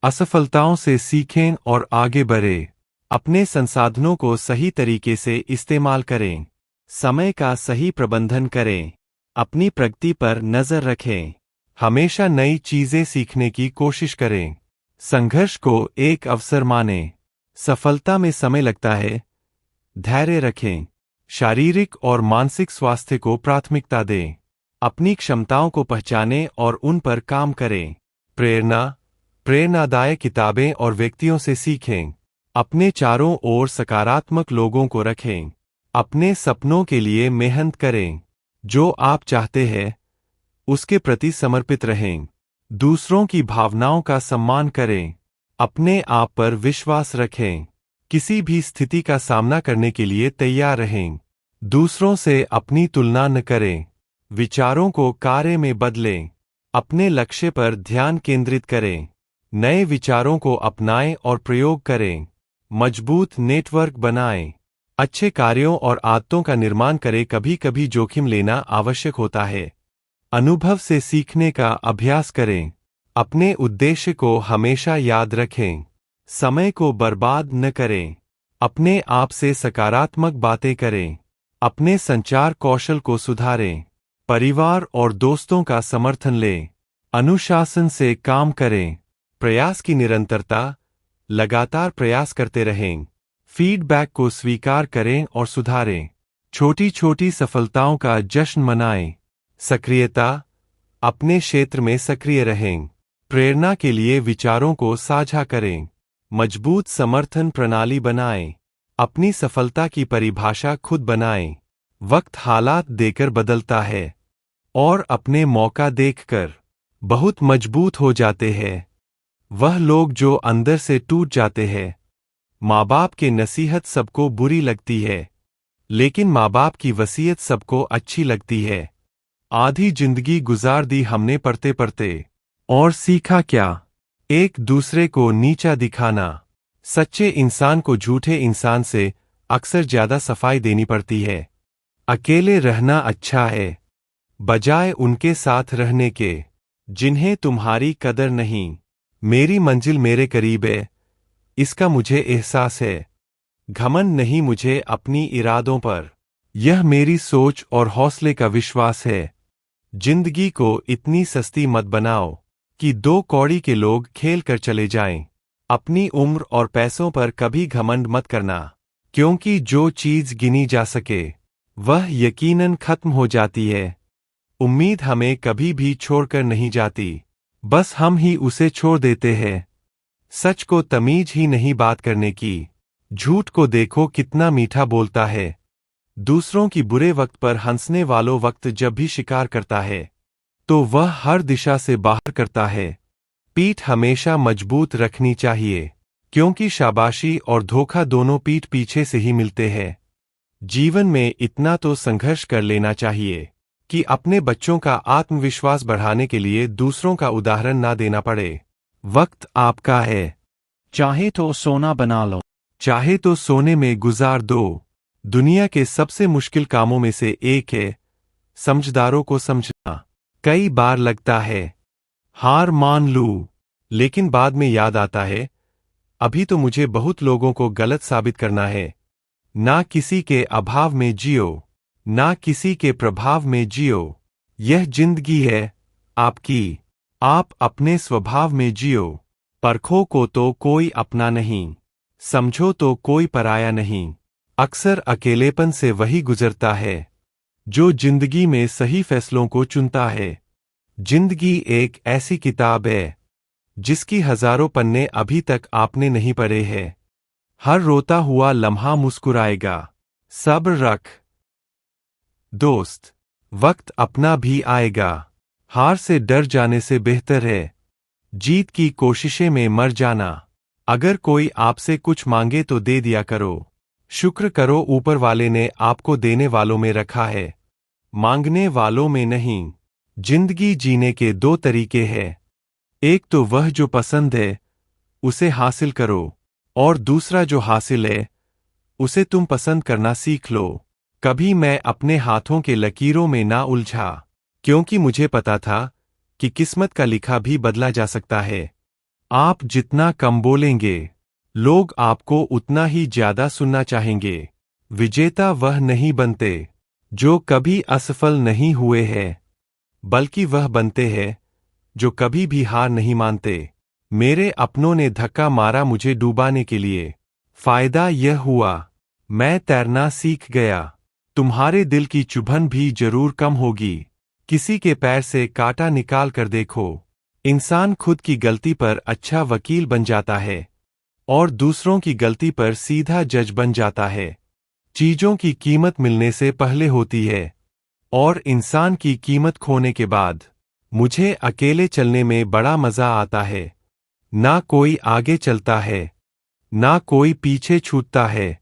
असफलताओं से सीखें और आगे बढ़ें। अपने संसाधनों को सही तरीके से इस्तेमाल करें। समय का सही प्रबंधन करें। अपनी प्रगति पर नजर रखें। हमेशा नई चीजें सीखने की कोशिश करें। संघर्ष को एक अवसर मानें। सफलता में समय लगता है। धैर्य रखें। शारीरिक और मानसिक स्वास्थ्य को प्राथमिकता दें। अपनी क्षमताओं को पहचानें और उन पर काम करें। प्रेरणादायक किताबें और व्यक्तियों से सीखें। अपने चारों ओर सकारात्मक लोगों को रखें। अपने सपनों के लिए मेहनत करें। जो आप चाहते हैं, उसके प्रति समर्पित रहें। दूसरों की भावनाओं का सम्मान करें। अपने आप पर विश्वास रखें। किसी भी स्थिति का सामना करने के लिए तैयार रहें। दूसरों से अपनी तुलना न करें। विचारों को कार्य में बदलें। अपने लक्ष्य पर ध्यान केंद्रित करें। नए विचारों को अपनाएं और प्रयोग करें। मजबूत नेटवर्क बनाएं। अच्छे कार्यों और आदतों का निर्माण करें। कभी कभी जोखिम लेना आवश्यक होता है। अनुभव से सीखने का अभ्यास करें। अपने उद्देश्य को हमेशा याद रखें। समय को बर्बाद न करें। अपने आप से सकारात्मक बातें करें। अपने संचार कौशल को सुधारें। परिवार और दोस्तों का समर्थन लें। अनुशासन से काम करें। प्रयास की निरंतरता, लगातार प्रयास करते रहें। फीडबैक को स्वीकार करें और सुधारें। छोटी छोटी सफलताओं का जश्न मनाएं। सक्रियता, अपने क्षेत्र में सक्रिय रहें। प्रेरणा के लिए विचारों को साझा करें। मजबूत समर्थन प्रणाली बनाएं। अपनी सफलता की परिभाषा खुद बनाएं। वक्त हालात देकर बदलता है और अपने मौका देखकर बहुत मजबूत हो जाते हैं वह लोग जो अंदर से टूट जाते हैं। माँ बाप की नसीहत सबको बुरी लगती है, लेकिन माँ बाप की वसीयत सबको अच्छी लगती है। आधी जिंदगी गुजार दी हमने पढ़ते पढ़ते, और सीखा क्या? एक दूसरे को नीचा दिखाना। सच्चे इंसान को झूठे इंसान से अक्सर ज्यादा सफाई देनी पड़ती है। अकेले रहना अच्छा है, बजाय उनके साथ रहने के, जिन्हें तुम्हारी कदर नहीं। मेरी मंजिल मेरे करीब है, इसका मुझे एहसास है। घमंड नहीं मुझे अपनी इरादों पर, यह मेरी सोच और हौसले का विश्वास है। जिंदगी को इतनी सस्ती मत बनाओ कि दो कौड़ी के लोग खेल कर चले जाएं। अपनी उम्र और पैसों पर कभी घमंड मत करना, क्योंकि जो चीज गिनी जा सके वह यकीनन खत्म हो जाती है। उम्मीद हमें कभी भी छोड़कर नहीं जाती, बस हम ही उसे छोड़ देते हैं। सच को तमीज ही नहीं बात करने की। झूठ को देखो कितना मीठा बोलता है। दूसरों की बुरे वक्त पर हंसने वालों वक्त जब भी शिकार करता है, तो वह हर दिशा से बाहर करता है। पीठ हमेशा मजबूत रखनी चाहिए, क्योंकि शाबाशी और धोखा दोनों पीठ पीछे से ही मिलते हैं। जीवन में इतना तो संघर्ष कर लेना चाहिए कि अपने बच्चों का आत्मविश्वास बढ़ाने के लिए दूसरों का उदाहरण ना देना पड़े। वक्त आपका है, चाहे तो सोना बना लो, चाहे तो सोने में गुजार दो। दुनिया के सबसे मुश्किल कामों में से एक है समझदारों को समझना। कई बार लगता है हार मान लूं, लेकिन बाद में याद आता है अभी तो मुझे बहुत लोगों को गलत साबित करना है। ना किसी के अभाव में जियो, ना किसी के प्रभाव में जियो। यह जिंदगी है आपकी, आप अपने स्वभाव में जियो। परखो को तो कोई अपना नहीं, समझो तो कोई पराया नहीं। अक्सर अकेलेपन से वही गुजरता है जो जिंदगी में सही फैसलों को चुनता है। जिंदगी एक ऐसी किताब है जिसकी हजारों पन्ने अभी तक आपने नहीं पढ़े हैं। हर रोता हुआ लम्हा मुस्कुराएगा, सब्र रख दोस्त, वक्त अपना भी आएगा। हार से डर जाने से बेहतर है जीत की कोशिशें में मर जाना। अगर कोई आपसे कुछ मांगे तो दे दिया करो। शुक्र करो ऊपर वाले ने आपको देने वालों में रखा है, मांगने वालों में नहीं। जिंदगी जीने के दो तरीके हैं, एक तो वह जो पसंद है उसे हासिल करो, और दूसरा जो हासिल है उसे तुम पसंद करना सीख लो। कभी मैं अपने हाथों के लकीरों में ना उलझा, क्योंकि मुझे पता था कि किस्मत का लिखा भी बदला जा सकता है। आप जितना कम बोलेंगे, लोग आपको उतना ही ज्यादा सुनना चाहेंगे। विजेता वह नहीं बनते जो कभी असफल नहीं हुए हैं, बल्कि वह बनते हैं जो कभी भी हार नहीं मानते। मेरे अपनों ने धक्का मारा मुझे डूबाने के लिए। फायदा यह हुआ मैं तैरना सीख गया। तुम्हारे दिल की चुभन भी जरूर कम होगी। किसी के पैर से कांटा निकाल कर देखो। इंसान खुद की गलती पर अच्छा वकील बन जाता है और दूसरों की गलती पर सीधा जज बन जाता है। चीजों की कीमत मिलने से पहले होती है और इंसान की कीमत खोने के बाद। मुझे अकेले चलने में बड़ा मजा आता है। ना कोई आगे चलता है, ना कोई पीछे छूटता है।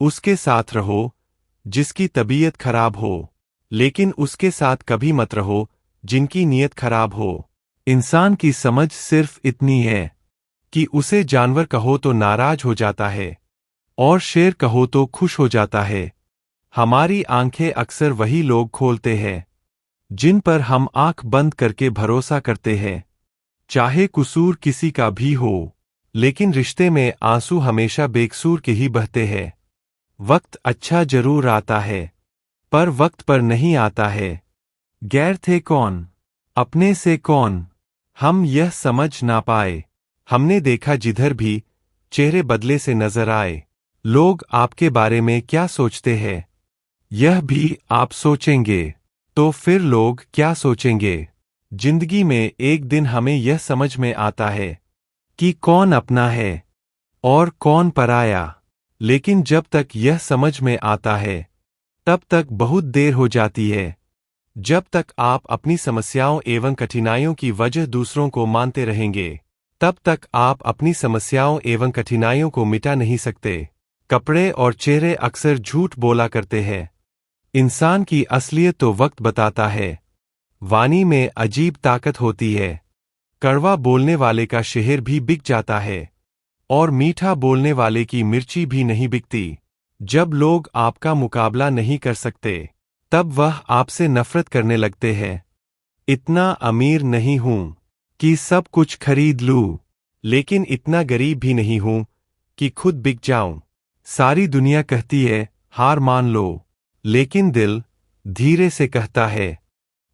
उसके साथ रहो जिसकी तबीयत खराब हो, लेकिन उसके साथ कभी मत रहो जिनकी नीयत खराब हो। इंसान की समझ सिर्फ इतनी है कि उसे जानवर कहो तो नाराज हो जाता है और शेर कहो तो खुश हो जाता है। हमारी आंखें अक्सर वही लोग खोलते हैं जिन पर हम आंख बंद करके भरोसा करते हैं। चाहे कसूर किसी का भी हो, लेकिन रिश्ते में आंसू हमेशा बेकसूर के ही बहते हैं। वक्त अच्छा जरूर आता है, पर वक्त पर नहीं आता है। गैर थे कौन, अपने से कौन, हम यह समझ ना पाए। हमने देखा जिधर भी चेहरे बदले से नजर आए। लोग आपके बारे में क्या सोचते हैं, यह भी आप सोचेंगे, तो फिर लोग क्या सोचेंगे। जिंदगी में एक दिन हमें यह समझ में आता है कि कौन अपना है और कौन पराया। लेकिन जब तक यह समझ में आता है, तब तक बहुत देर हो जाती है। जब तक आप अपनी समस्याओं एवं कठिनाइयों की वजह दूसरों को मानते रहेंगे, तब तक आप अपनी समस्याओं एवं कठिनाइयों को मिटा नहीं सकते। कपड़े और चेहरे अक्सर झूठ बोला करते हैं। इंसान की असलियत तो वक्त बताता है। वाणी में अजीब ताकत होती है। कड़वा बोलने वाले का शहर भी बिक जाता है और मीठा बोलने वाले की मिर्ची भी नहीं बिकती। जब लोग आपका मुकाबला नहीं कर सकते, तब वह आपसे नफरत करने लगते हैं। इतना अमीर नहीं हूं कि सब कुछ खरीद लूं, लेकिन इतना गरीब भी नहीं हूं कि खुद बिक जाऊं। सारी दुनिया कहती है हार मान लो, लेकिन दिल धीरे से कहता है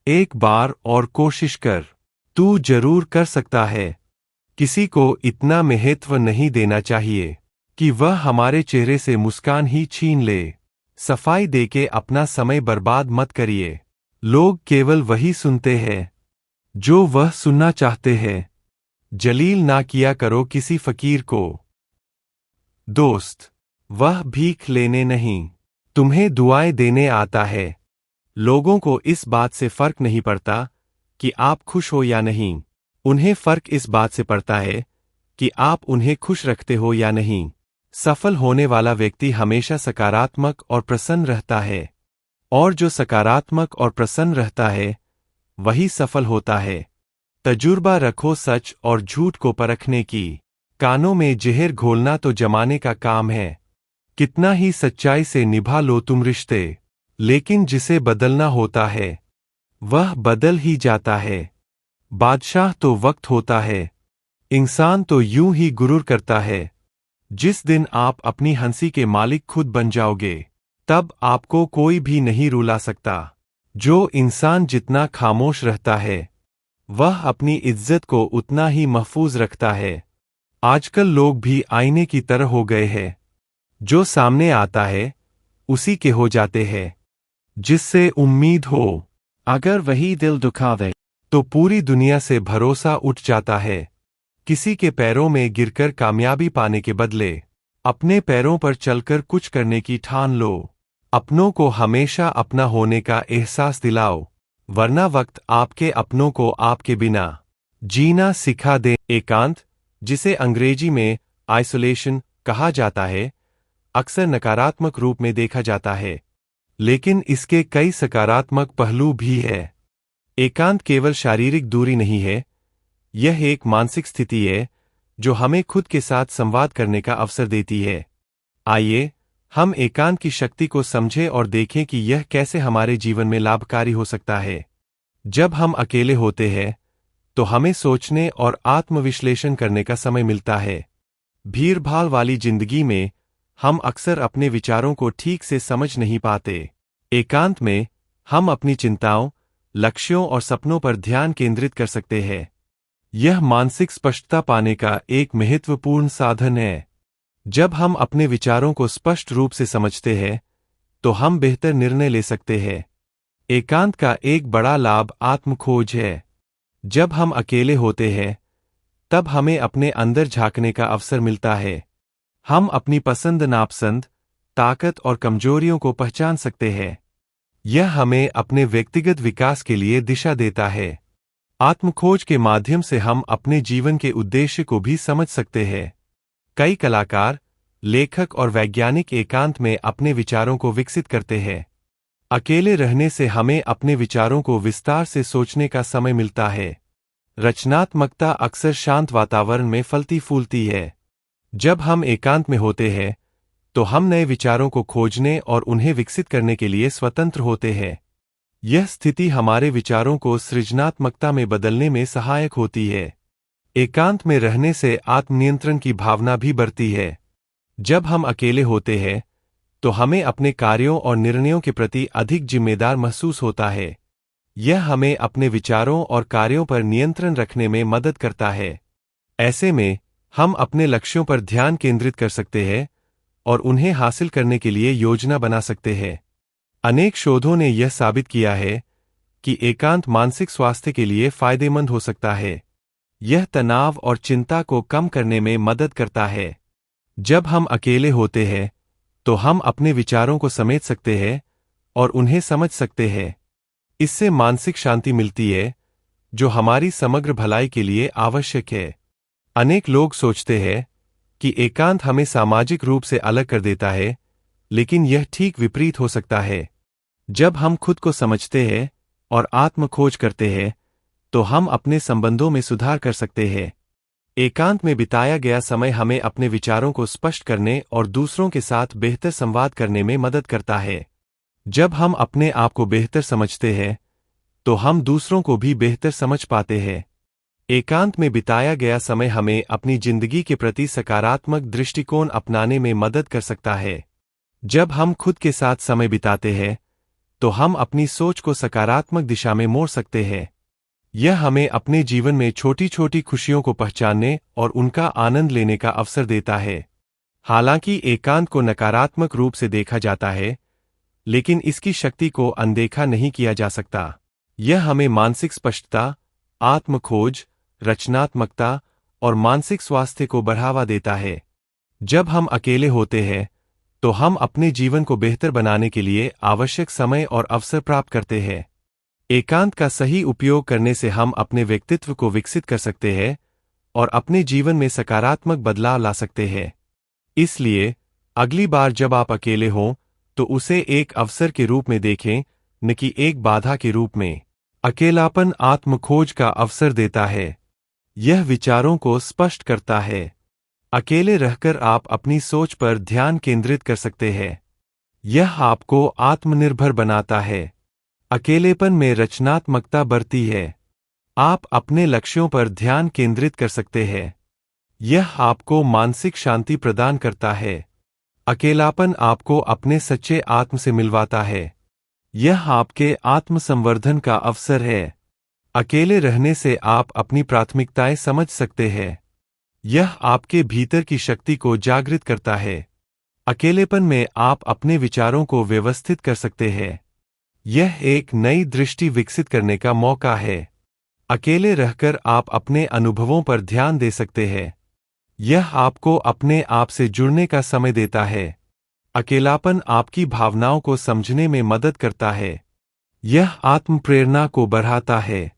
एक बार और कोशिश कर, तू जरूर कर सकता है। किसी को इतना महत्व नहीं देना चाहिए कि वह हमारे चेहरे से मुस्कान ही छीन ले। सफाई देके अपना समय बर्बाद मत करिए। लोग केवल वही सुनते हैं जो वह सुनना चाहते हैं। जलील ना किया करो किसी फकीर को। दोस्त, वह भीख लेने नहीं, तुम्हें दुआएं देने आता है। लोगों को इस बात से फर्क नहीं पड़ता कि आप खुश हो या नहीं। उन्हें फर्क इस बात से पड़ता है कि आप उन्हें खुश रखते हो या नहीं। सफल होने वाला व्यक्ति हमेशा सकारात्मक और प्रसन्न रहता है, और जो सकारात्मक और प्रसन्न रहता है वही सफल होता है। तजुर्बा रखो सच और झूठ को परखने की। कानों में जहर घोलना तो जमाने का काम है। कितना ही सच्चाई से निभा लो तुम रिश्ते, लेकिन जिसे बदलना होता है वह बदल ही जाता है। बादशाह तो वक्त होता है, इंसान तो यूं ही गुरूर करता है। जिस दिन आप अपनी हंसी के मालिक खुद बन जाओगे, तब आपको कोई भी नहीं रुला सकता। जो इंसान जितना खामोश रहता है, वह अपनी इज्जत को उतना ही महफूज रखता है। आजकल लोग भी आईने की तरह हो गए हैं, जो सामने आता है उसी के हो जाते हैं। जिससे उम्मीद हो, अगर वही दिल दुखा दे, तो पूरी दुनिया से भरोसा उठ जाता है। किसी के पैरों में गिरकर कामयाबी पाने के बदले अपने पैरों पर चलकर कुछ करने की ठान लो। अपनों को हमेशा अपना होने का एहसास दिलाओ, वरना वक्त आपके अपनों को आपके बिना जीना सिखा दे। एकांत, जिसे अंग्रेजी में आइसोलेशन कहा जाता है, अक्सर नकारात्मक रूप में देखा जाता है, लेकिन इसके कई सकारात्मक पहलू भी है। एकांत केवल शारीरिक दूरी नहीं है, यह एक मानसिक स्थिति है जो हमें खुद के साथ संवाद करने का अवसर देती है। आइए हम एकांत की शक्ति को समझें और देखें कि यह कैसे हमारे जीवन में लाभकारी हो सकता है। जब हम अकेले होते हैं, तो हमें सोचने और आत्मविश्लेषण करने का समय मिलता है। भीड़-भाड़ वाली जिंदगी में हम अक्सर अपने विचारों को ठीक से समझ नहीं पाते। एकांत में हम अपनी चिंताओं, लक्ष्यों और सपनों पर ध्यान केंद्रित कर सकते हैं। यह मानसिक स्पष्टता पाने का एक महत्वपूर्ण साधन है। जब हम अपने विचारों को स्पष्ट रूप से समझते हैं, तो हम बेहतर निर्णय ले सकते हैं। एकांत का एक बड़ा लाभ आत्मखोज है। जब हम अकेले होते हैं, तब हमें अपने अंदर झांकने का अवसर मिलता है। हम अपनी पसंद नापसंद, ताकत और कमजोरियों को पहचान सकते हैं। यह हमें अपने व्यक्तिगत विकास के लिए दिशा देता है। आत्मखोज के माध्यम से हम अपने जीवन के उद्देश्य को भी समझ सकते हैं। कई कलाकार, लेखक और वैज्ञानिक एकांत में अपने विचारों को विकसित करते हैं। अकेले रहने से हमें अपने विचारों को विस्तार से सोचने का समय मिलता है। रचनात्मकता अक्सर शांत वातावरण में फलती फूलती है। जब हम एकांत में होते हैं, तो हम नए विचारों को खोजने और उन्हें विकसित करने के लिए स्वतंत्र होते हैं। यह स्थिति हमारे विचारों को सृजनात्मकता में बदलने में सहायक होती है। एकांत में रहने से आत्मनियंत्रण की भावना भी बढ़ती है। जब हम अकेले होते हैं, तो हमें अपने कार्यों और निर्णयों के प्रति अधिक जिम्मेदार महसूस होता है। यह हमें अपने विचारों और कार्यों पर नियंत्रण रखने में मदद करता है। ऐसे में हम अपने लक्ष्यों पर ध्यान केंद्रित कर सकते हैं और उन्हें हासिल करने के लिए योजना बना सकते हैं। अनेक शोधों ने यह साबित किया है कि एकांत मानसिक स्वास्थ्य के लिए फायदेमंद हो सकता है। यह तनाव और चिंता को कम करने में मदद करता है। जब हम अकेले होते हैं, तो हम अपने विचारों को समेट सकते हैं और उन्हें समझ सकते हैं। इससे मानसिक शांति मिलती है, जो हमारी समग्र भलाई के लिए आवश्यक है। अनेक लोग सोचते हैं कि एकांत हमें सामाजिक रूप से अलग कर देता है, लेकिन यह ठीक विपरीत हो सकता है। जब हम खुद को समझते हैं और आत्मखोज करते हैं, तो हम अपने संबंधों में सुधार कर सकते हैं। एकांत में बिताया गया समय हमें अपने विचारों को स्पष्ट करने और दूसरों के साथ बेहतर संवाद करने में मदद करता है। जब हम अपने आप को बेहतर समझते हैं, तो हम दूसरों को भी बेहतर समझ पाते हैं। एकांत में बिताया गया समय हमें अपनी जिंदगी के प्रति सकारात्मक दृष्टिकोण अपनाने में मदद कर सकता है। जब हम खुद के साथ समय बिताते हैं, तो हम अपनी सोच को सकारात्मक दिशा में मोड़ सकते हैं। यह हमें अपने जीवन में छोटी छोटी खुशियों को पहचानने और उनका आनंद लेने का अवसर देता है। हालांकि एकांत को नकारात्मक रूप से देखा जाता है, लेकिन इसकी शक्ति को अनदेखा नहीं किया जा सकता। यह हमें मानसिक स्पष्टता, आत्मखोज, रचनात्मकता और मानसिक स्वास्थ्य को बढ़ावा देता है। जब हम अकेले होते हैं, तो हम अपने जीवन को बेहतर बनाने के लिए आवश्यक समय और अवसर प्राप्त करते हैं। एकांत का सही उपयोग करने से हम अपने व्यक्तित्व को विकसित कर सकते हैं और अपने जीवन में सकारात्मक बदलाव ला सकते हैं। इसलिए अगली बार जब आप अकेले हों, तो उसे एक अवसर के रूप में देखें, न कि एक बाधा के रूप में। अकेलापन आत्मखोज का अवसर देता है। यह विचारों को स्पष्ट करता है, अकेले रहकर आप अपनी सोच पर ध्यान केंद्रित कर सकते हैं। यह आपको आत्मनिर्भर बनाता है। अकेलेपन में रचनात्मकता बढ़ती है। आप अपने लक्ष्यों पर ध्यान केंद्रित कर सकते हैं। यह आपको मानसिक शांति प्रदान करता है। अकेलापन आपको अपने सच्चे आत्म से मिलवाता है। यह आपके आत्मसंवर्धन का अवसर है। अकेले रहने से आप अपनी प्राथमिकताएं समझ सकते हैं। यह आपके भीतर की शक्ति को जागृत करता है। अकेलेपन में आप अपने विचारों को व्यवस्थित कर सकते हैं। यह एक नई दृष्टि विकसित करने का मौका है। अकेले रहकर आप अपने अनुभवों पर ध्यान दे सकते हैं। यह आपको अपने आप से जुड़ने का समय देता है। अकेलापन आपकी भावनाओं को समझने में मदद करता है। यह आत्म प्रेरणा को बढ़ाता है।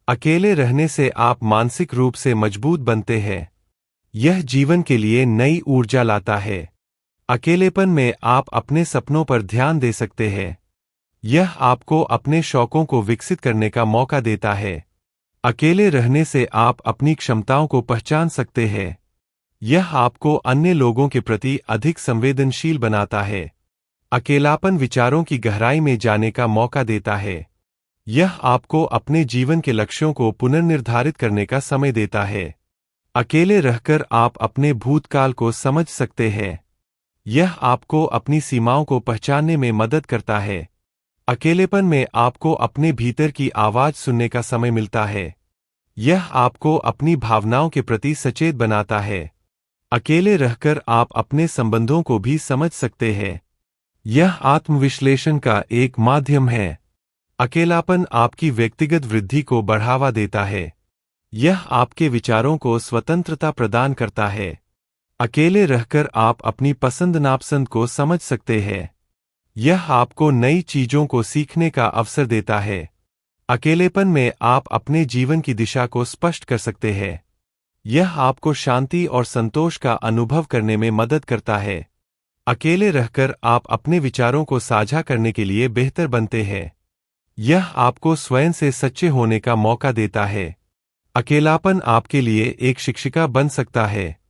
अकेले रहने से आप मानसिक रूप से मजबूत बनते हैं। यह जीवन के लिए नई ऊर्जा लाता है। अकेलेपन में आप अपने सपनों पर ध्यान दे सकते हैं। यह आपको अपने शौकों को विकसित करने का मौका देता है। अकेले रहने से आप अपनी क्षमताओं को पहचान सकते हैं। यह आपको अन्य लोगों के प्रति अधिक संवेदनशील बनाता है। अकेलापन विचारों की गहराई में जाने का मौका देता है। यह आपको अपने जीवन के लक्ष्यों को पुनर्निर्धारित करने का समय देता है। अकेले रहकर आप अपने भूतकाल को समझ सकते हैं। यह आपको अपनी सीमाओं को पहचानने में मदद करता है। अकेलेपन में आपको अपने भीतर की आवाज सुनने का समय मिलता है। यह आपको अपनी भावनाओं के प्रति सचेत बनाता है। अकेले रहकर आप अपने संबंधों को भी समझ सकते हैं। यह आत्मविश्लेषण का एक माध्यम है। अकेलापन आपकी व्यक्तिगत वृद्धि को बढ़ावा देता है। यह आपके विचारों को स्वतंत्रता प्रदान करता है। अकेले रहकर आप अपनी पसंद नापसंद को समझ सकते हैं। यह आपको नई चीजों को सीखने का अवसर देता है। अकेलेपन में आप अपने जीवन की दिशा को स्पष्ट कर सकते हैं। यह आपको शांति और संतोष का अनुभव करने में मदद करता है। अकेले रहकर आप अपने विचारों को साझा करने के लिए बेहतर बनते हैं। यह आपको स्वयं से सच्चे होने का मौका देता है। अकेलापन आपके लिए एक शिक्षिका बन सकता है।